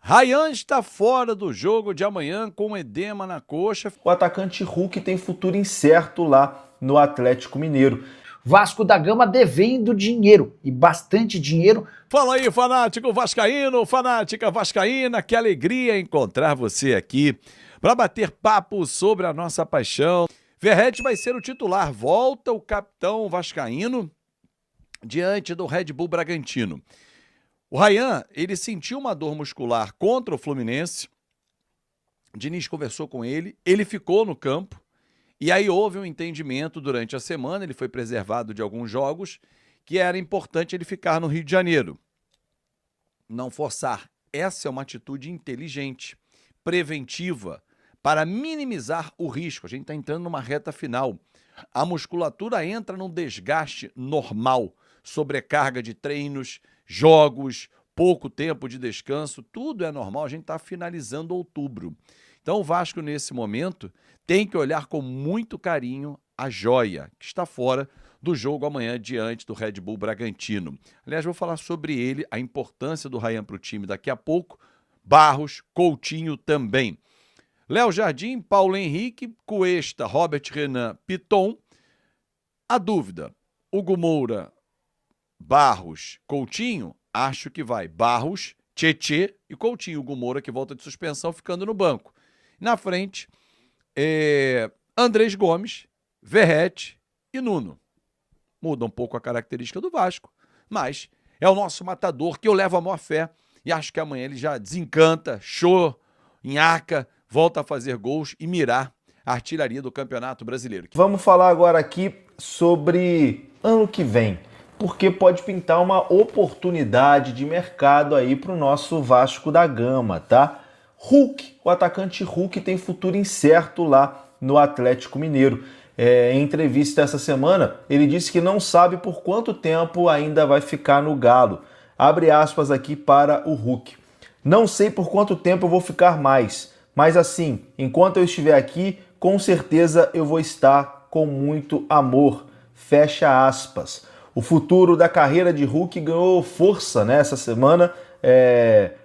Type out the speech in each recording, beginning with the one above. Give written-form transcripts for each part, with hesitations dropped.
Ryan está fora do jogo de amanhã com edema na coxa. O atacante Hulk tem futuro incerto lá no Atlético Mineiro. Vasco da Gama devendo dinheiro, e bastante dinheiro. Fala aí, fanático vascaíno, fanática vascaína, que alegria encontrar você aqui para bater papo sobre a nossa paixão. Verratti vai ser o titular, volta o capitão vascaíno diante do Red Bull Bragantino. O Ryan, ele sentiu uma dor muscular contra o Fluminense, Diniz conversou com ele ficou no campo, e aí houve um entendimento durante a semana, ele foi preservado de alguns jogos, que era importante ele ficar no Rio de Janeiro. Não forçar. Essa é uma atitude inteligente, preventiva, para minimizar o risco. A gente está entrando numa reta final. A musculatura entra num desgaste normal, sobrecarga de treinos, jogos, pouco tempo de descanso, tudo é normal, a gente está finalizando outubro. Então o Vasco, nesse momento, tem que olhar com muito carinho a joia, que está fora do jogo amanhã diante do Red Bull Bragantino. Aliás, vou falar sobre ele, a importância do Ryan para o time daqui a pouco. Barros, Coutinho também. Léo Jardim, Paulo Henrique, Cuesta, Robert Renan, Piton. A dúvida, Hugo Moura, Barros, Coutinho, acho que vai Barros, Tietê e Coutinho. Hugo Moura que volta de suspensão ficando no banco. Na frente, Andrés Gomes, Verratti e Nuno. Muda um pouco a característica do Vasco, mas é o nosso matador que eu levo a maior fé e acho que amanhã ele já desencanta, show, nhaca, volta a fazer gols e mirar a artilharia do Campeonato Brasileiro. Vamos falar agora aqui sobre ano que vem, porque pode pintar uma oportunidade de mercado aí para o nosso Vasco da Gama, tá? Hulk, o atacante Hulk tem futuro incerto lá no Atlético Mineiro. Em entrevista essa semana, ele disse que não sabe por quanto tempo ainda vai ficar no Galo. Abre aspas aqui para o Hulk. Não sei por quanto tempo eu vou ficar mais, mas assim, enquanto eu estiver aqui, com certeza eu vou estar com muito amor. Fecha aspas. O futuro da carreira de Hulk ganhou força nessa semana,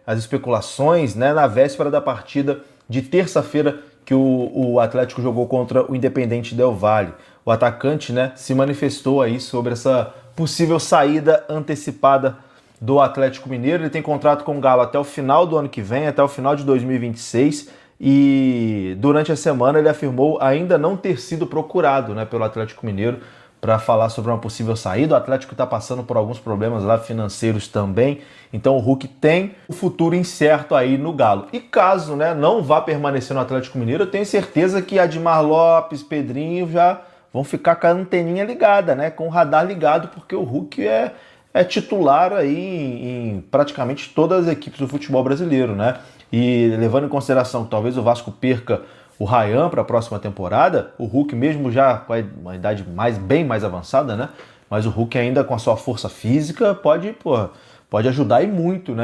as especulações, na véspera da partida de terça-feira que o Atlético jogou contra o Independente Del Valle. O atacante se manifestou aí sobre essa possível saída antecipada do Atlético Mineiro. Ele tem contrato com o Galo até o final do ano que vem, até o final de 2026, e durante a semana ele afirmou ainda não ter sido procurado pelo Atlético Mineiro para falar sobre uma possível saída. O Atlético está passando por alguns problemas lá financeiros também, então o Hulk tem o futuro incerto aí no Galo. E caso não vá permanecer no Atlético Mineiro, eu tenho certeza que Admar Lopes, Pedrinho já vão ficar com a anteninha ligada, com o radar ligado, porque o Hulk é titular aí em praticamente todas as equipes do futebol brasileiro, E levando em consideração que talvez o Vasco perca o Ryan para a próxima temporada, o Hulk mesmo já com uma idade bem mais avançada, mas o Hulk ainda com a sua força física pode ajudar e muito,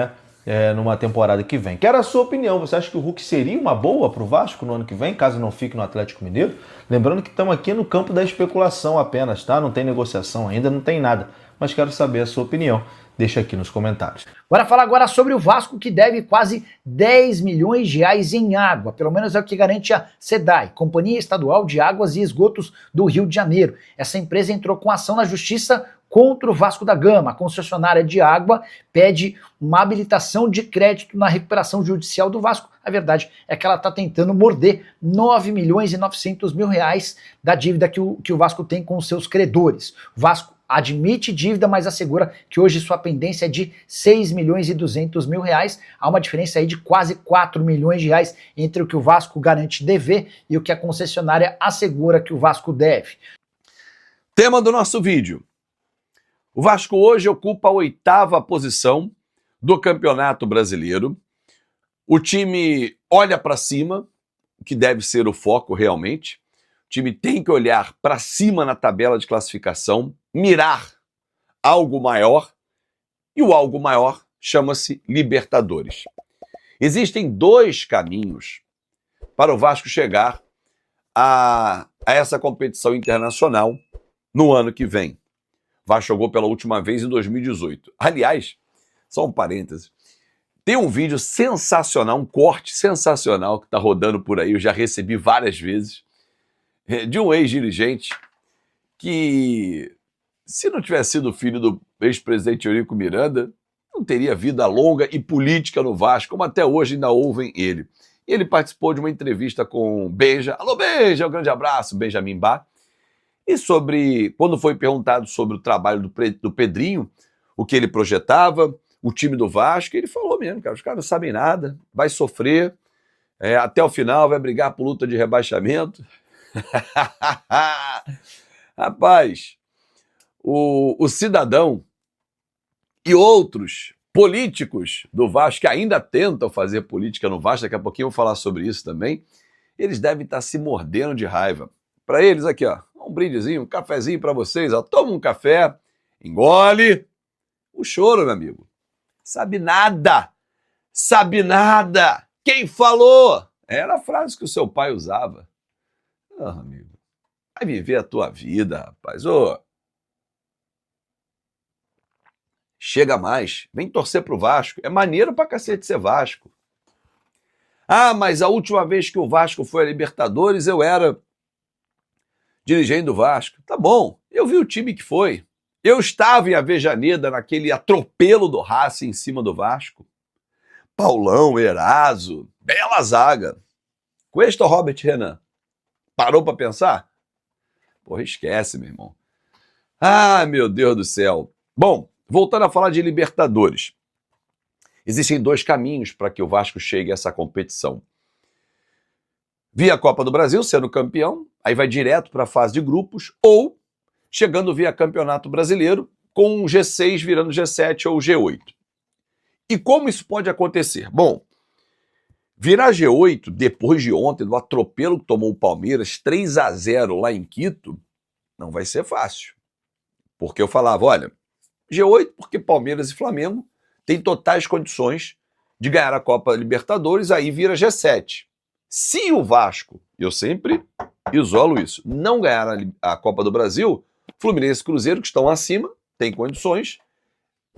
numa temporada que vem. Quero a sua opinião, você acha que o Hulk seria uma boa para o Vasco no ano que vem, caso não fique no Atlético Mineiro? Lembrando que estamos aqui no campo da especulação apenas, tá? Não tem negociação ainda, não tem nada, mas quero saber a sua opinião. Deixa aqui nos comentários. Bora falar agora sobre o Vasco, que deve quase 10 milhões de reais em água. Pelo menos é o que garante a SEDAI, Companhia Estadual de Águas e Esgotos do Rio de Janeiro. Essa empresa entrou com ação na justiça contra o Vasco da Gama. A concessionária de água pede uma habilitação de crédito na recuperação judicial do Vasco. A verdade é que ela está tentando morder 9 milhões e 900 mil reais da dívida que o Vasco tem com os seus credores. O Vasco admite dívida, mas assegura que hoje sua pendência é de 6 milhões e 200 mil reais. Há uma diferença aí de quase 4 milhões de reais entre o que o Vasco garante dever e o que a concessionária assegura que o Vasco deve. Tema do nosso vídeo. O Vasco hoje ocupa a 8ª posição do Campeonato Brasileiro. O time olha para cima, que deve ser o foco realmente. O time tem que olhar para cima na tabela de classificação, mirar algo maior, e o algo maior chama-se Libertadores. Existem 2 caminhos para o Vasco chegar a essa competição internacional no ano que vem. O Vasco jogou pela última vez em 2018. Aliás, só um parêntese, Tem um vídeo sensacional, um corte sensacional que está rodando por aí, eu já recebi várias vezes, de um ex-dirigente que, se não tivesse sido filho do ex-presidente Eurico Miranda, não teria vida longa e política no Vasco, como até hoje ainda ouvem ele. Ele participou de uma entrevista com Benja. Alô, Benja, um grande abraço, Benjamin Bá. E quando foi perguntado sobre o trabalho do Pedrinho, o que ele projetava, o time do Vasco, ele falou mesmo, cara, os caras não sabem nada, vai sofrer, até o final vai brigar por luta de rebaixamento. Rapaz, o Cidadão e outros políticos do Vasco que ainda tentam fazer política no Vasco, daqui a pouquinho eu vou falar sobre isso também, eles devem estar se mordendo de raiva. Para eles aqui, ó, um brindezinho, um cafezinho para vocês, ó, toma um café, engole o choro, meu amigo. Sabe nada, sabe nada. Quem falou? Era a frase que o seu pai usava. Ah, amigo, vai viver a tua vida, rapaz. Ô, chega mais, vem torcer pro Vasco. É maneiro pra cacete ser Vasco. Ah, mas a última vez que o Vasco foi a Libertadores, eu era dirigente do Vasco. Tá bom, eu vi o time que foi. Eu estava em Avejaneda naquele atropelo do Racing em cima do Vasco. Paulão, Eraso, bela zaga. Questo Robert Renan. Parou pra pensar? Porra, esquece, meu irmão. Ah, meu Deus do céu. Bom, voltando a falar de Libertadores. Existem dois caminhos para que o Vasco chegue a essa competição. Via a Copa do Brasil, sendo campeão, aí vai direto para a fase de grupos, ou chegando via Campeonato Brasileiro, com um G6 virando G7 ou G8. E como isso pode acontecer? Bom, virar G8, depois de ontem, do atropelo que tomou o Palmeiras, 3-0 lá em Quito, não vai ser fácil. Porque eu falava, olha, G8 porque Palmeiras e Flamengo têm totais condições de ganhar a Copa Libertadores, aí vira G7. Se o Vasco, eu sempre isolo isso, não ganhar a Copa do Brasil, Fluminense e Cruzeiro, que estão acima, têm condições,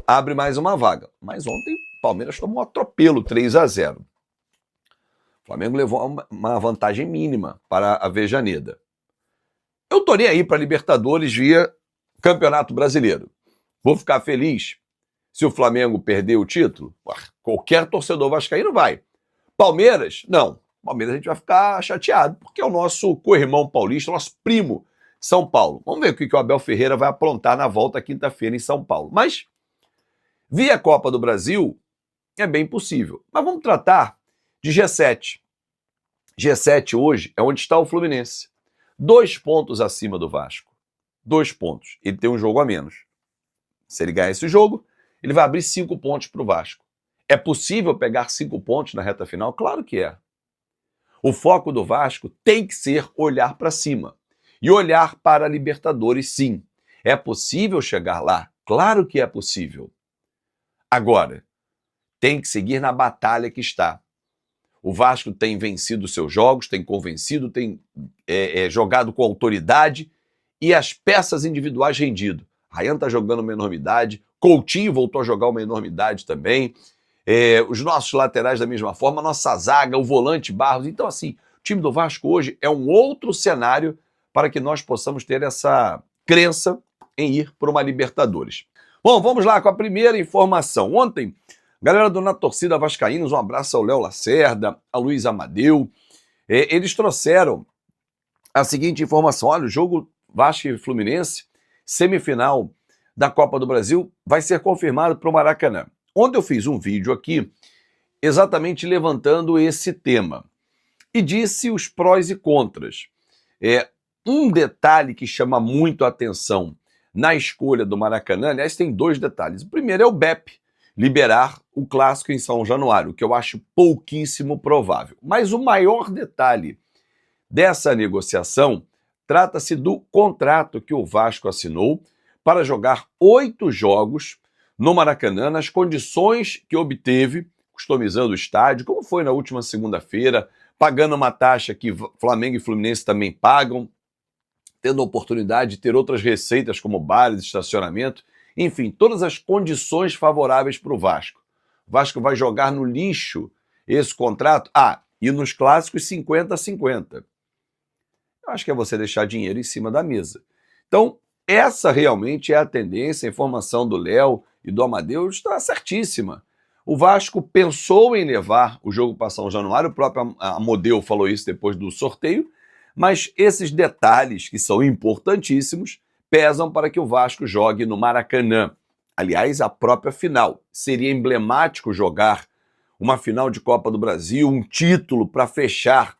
abre mais uma vaga. Mas ontem Palmeiras tomou um atropelo, 3-0. O Flamengo levou uma vantagem mínima para a Avejaneda. Eu tô nem aí para Libertadores via Campeonato Brasileiro. Vou ficar feliz se o Flamengo perder o título? Qualquer torcedor vascaíno vai. Palmeiras? Não. Palmeiras a gente vai ficar chateado, porque é o nosso co-irmão paulista, nosso primo São Paulo. Vamos ver o que o Abel Ferreira vai aprontar na volta quinta-feira em São Paulo. Mas, via Copa do Brasil, é bem possível. Mas vamos tratar de G7. G7 hoje é onde está o Fluminense. 2 pontos acima do Vasco. 2 pontos. Ele tem um jogo a menos. Se ele ganhar esse jogo, ele vai abrir 5 pontos para o Vasco. É possível pegar 5 pontos na reta final? Claro que é. O foco do Vasco tem que ser olhar para cima. E olhar para a Libertadores, sim. É possível chegar lá? Claro que é possível. Agora, tem que seguir na batalha que está. O Vasco tem vencido seus jogos, tem convencido, tem jogado com autoridade e as peças individuais rendido. Ryan está jogando uma enormidade, Coutinho voltou a jogar uma enormidade também, os nossos laterais da mesma forma, a nossa zaga, o volante Barros. Então, assim, o time do Vasco hoje é um outro cenário para que nós possamos ter essa crença em ir para uma Libertadores. Bom, vamos lá com a primeira informação. Ontem, galera do Na Torcida Vascaínos, um abraço ao Léo Lacerda, a Luiz Amadeu, eles trouxeram a seguinte informação: olha, o jogo Vasco e Fluminense, semifinal da Copa do Brasil, vai ser confirmado para o Maracanã. Ontem eu fiz um vídeo aqui exatamente levantando esse tema e disse os prós e contras. Um detalhe que chama muito a atenção na escolha do Maracanã, aliás, tem 2 detalhes. O primeiro é o BEP liberar o clássico em São Januário, que eu acho pouquíssimo provável. Mas o maior detalhe dessa negociação trata-se do contrato que o Vasco assinou para jogar 8 jogos no Maracanã, nas condições que obteve, customizando o estádio, como foi na última segunda-feira, pagando uma taxa que Flamengo e Fluminense também pagam, tendo a oportunidade de ter outras receitas como bares, estacionamento, enfim, todas as condições favoráveis para o Vasco. O Vasco vai jogar no lixo esse contrato? Ah, e nos clássicos 50-50. Eu acho que é você deixar dinheiro em cima da mesa. Então, essa realmente é a tendência. A informação do Léo e do Amadeus está certíssima. O Vasco pensou em levar o jogo para São Januário, o próprio Amodeu falou isso depois do sorteio, mas esses detalhes, que são importantíssimos, pesam para que o Vasco jogue no Maracanã. Aliás, a própria final. Seria emblemático jogar uma final de Copa do Brasil, um título para fechar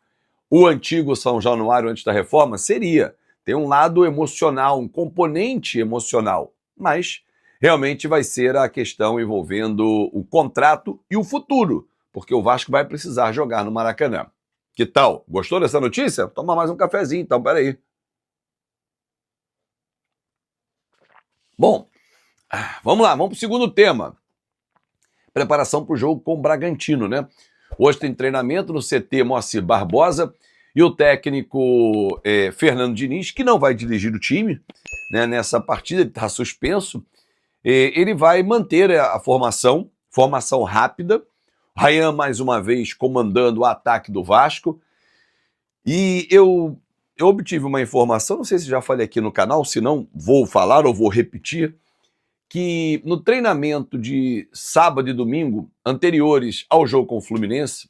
o antigo São Januário antes da reforma? Seria. Tem um lado emocional, um componente emocional, mas realmente vai ser a questão envolvendo o contrato e o futuro, porque o Vasco vai precisar jogar no Maracanã. Que tal? Gostou dessa notícia? Toma mais um cafezinho, então, peraí. Bom, vamos lá, vamos para o segundo tema. Preparação para o jogo com o Bragantino, né? Hoje tem treinamento no CT Moacir Barbosa e o técnico Fernando Diniz, que não vai dirigir o time, né, nessa partida, ele está suspenso. Ele vai manter a formação rápida. Rayan, mais uma vez, comandando o ataque do Vasco. E eu obtive uma informação, não sei se já falei aqui no canal, se não, vou falar ou vou repetir, que no treinamento de sábado e domingo, anteriores ao jogo com o Fluminense,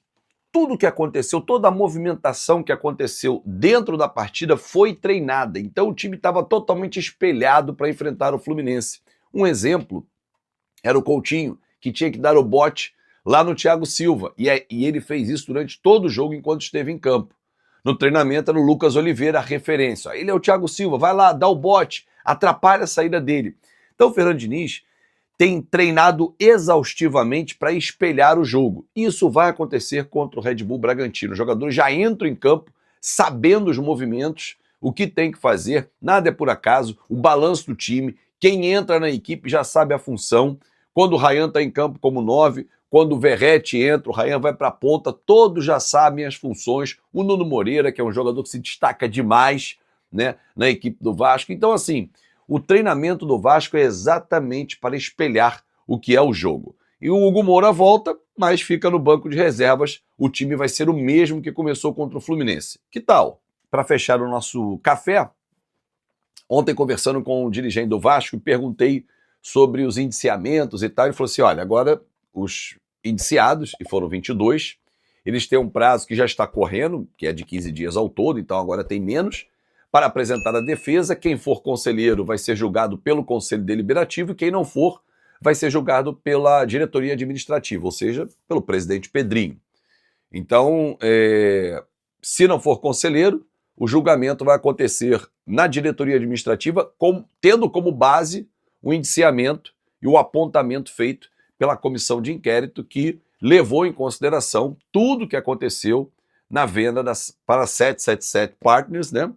tudo que aconteceu, toda a movimentação que aconteceu dentro da partida foi treinada. Então o time estava totalmente espelhado para enfrentar o Fluminense. Um exemplo era o Coutinho, que tinha que dar o bote lá no Thiago Silva. E ele fez isso durante todo o jogo enquanto esteve em campo. No treinamento era o Lucas Oliveira a referência. Ele é o Thiago Silva, vai lá, dá o bote, atrapalha a saída dele. Então o Fernando Diniz tem treinado exaustivamente para espelhar o jogo. Isso vai acontecer contra o Red Bull Bragantino. Os jogadores já entram em campo sabendo os movimentos, o que tem que fazer, nada é por acaso, o balanço do time, quem entra na equipe já sabe a função. Quando o Rayan está em campo como 9, quando o Verratti entra, o Rayan vai para a ponta, todos já sabem as funções. O Nuno Moreira, que é um jogador que se destaca demais, né, na equipe do Vasco. Então, assim, o treinamento do Vasco é exatamente para espelhar o que é o jogo. E o Hugo Moura volta, mas fica no banco de reservas. O time vai ser o mesmo que começou contra o Fluminense. Que tal? Para fechar o nosso café, ontem conversando com o dirigente do Vasco, perguntei sobre os indiciamentos e tal. Ele falou assim, olha, agora os indiciados, e foram 22, eles têm um prazo que já está correndo, que é de 15 dias ao todo, então agora tem menos, para apresentar a defesa. Quem for conselheiro vai ser julgado pelo Conselho Deliberativo e quem não for vai ser julgado pela diretoria administrativa, ou seja, pelo presidente Pedrinho. Então, se não for conselheiro, o julgamento vai acontecer na diretoria administrativa, tendo como base o indiciamento e o apontamento feito pela comissão de inquérito que levou em consideração tudo que aconteceu na venda para 777 Partners, né?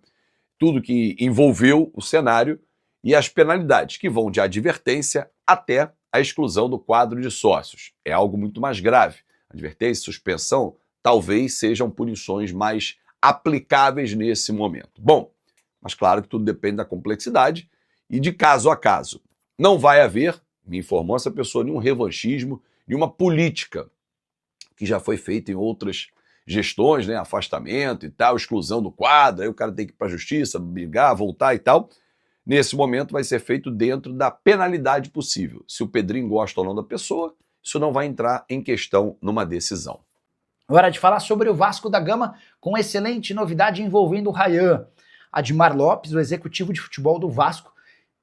Tudo que envolveu o cenário e as penalidades, que vão de advertência até a exclusão do quadro de sócios. É algo muito mais grave. Advertência e suspensão talvez sejam punições mais aplicáveis nesse momento. Bom, mas claro que tudo depende da complexidade e de caso a caso. Não vai haver, me informou essa pessoa, nenhum revanchismo, nenhuma política que já foi feita em outras gestões, né, afastamento e tal, exclusão do quadro, aí o cara tem que ir para a justiça, brigar, voltar e tal. Nesse momento vai ser feito dentro da penalidade possível. Se o Pedrinho gosta ou não da pessoa, isso não vai entrar em questão numa decisão. Hora de falar sobre o Vasco da Gama, com excelente novidade envolvendo o Rayan. Admar Lopes, o executivo de futebol do Vasco,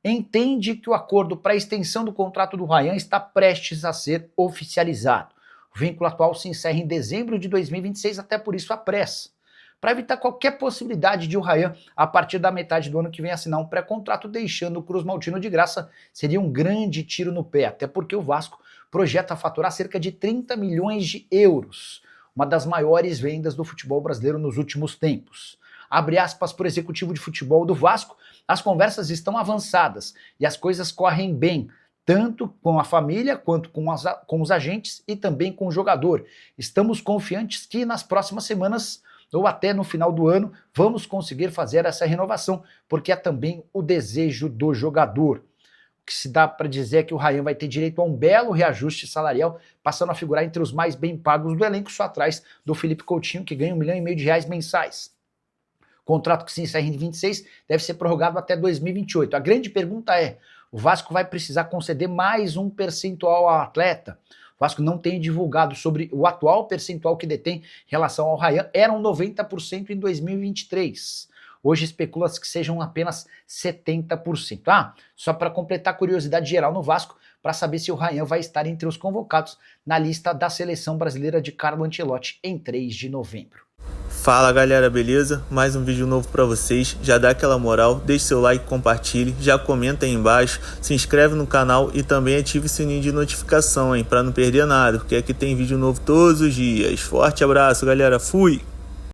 entende que o acordo para a extensão do contrato do Rayan está prestes a ser oficializado. O vínculo atual se encerra em dezembro de 2026, até por isso a pressa. Para evitar qualquer possibilidade de o Rayan, a partir da metade do ano que vem, assinar um pré-contrato deixando o Cruz Maltino de graça, seria um grande tiro no pé, até porque o Vasco projeta faturar cerca de 30 milhões de euros, uma das maiores vendas do futebol brasileiro nos últimos tempos. Abre aspas para o executivo de futebol do Vasco, as conversas estão avançadas e as coisas correm bem, tanto com a família quanto com os agentes e também com o jogador. Estamos confiantes que nas próximas semanas ou até no final do ano vamos conseguir fazer essa renovação, porque é também o desejo do jogador. O que se dá para dizer é que o Ryan vai ter direito a um belo reajuste salarial, passando a figurar entre os mais bem pagos do elenco, só atrás do Felipe Coutinho, que ganha R$1,5 milhão mensais. Contrato que se encerra em 26 deve ser prorrogado até 2028. A grande pergunta é, o Vasco vai precisar conceder mais um percentual ao atleta? O Vasco não tem divulgado sobre o atual percentual que detém em relação ao Ryan, eram 90% em 2023. Hoje especula-se que sejam apenas 70%. Só para completar a curiosidade geral no Vasco, para saber se o Ryan vai estar entre os convocados na lista da seleção brasileira de Carlo Ancelotti em 3 de novembro. Fala galera, beleza? Mais um vídeo novo pra vocês, já dá aquela moral, deixe seu like, compartilhe, já comenta aí embaixo, se inscreve no canal e também ative o sininho de notificação, hein, pra não perder nada, porque aqui tem vídeo novo todos os dias. Forte abraço galera, fui!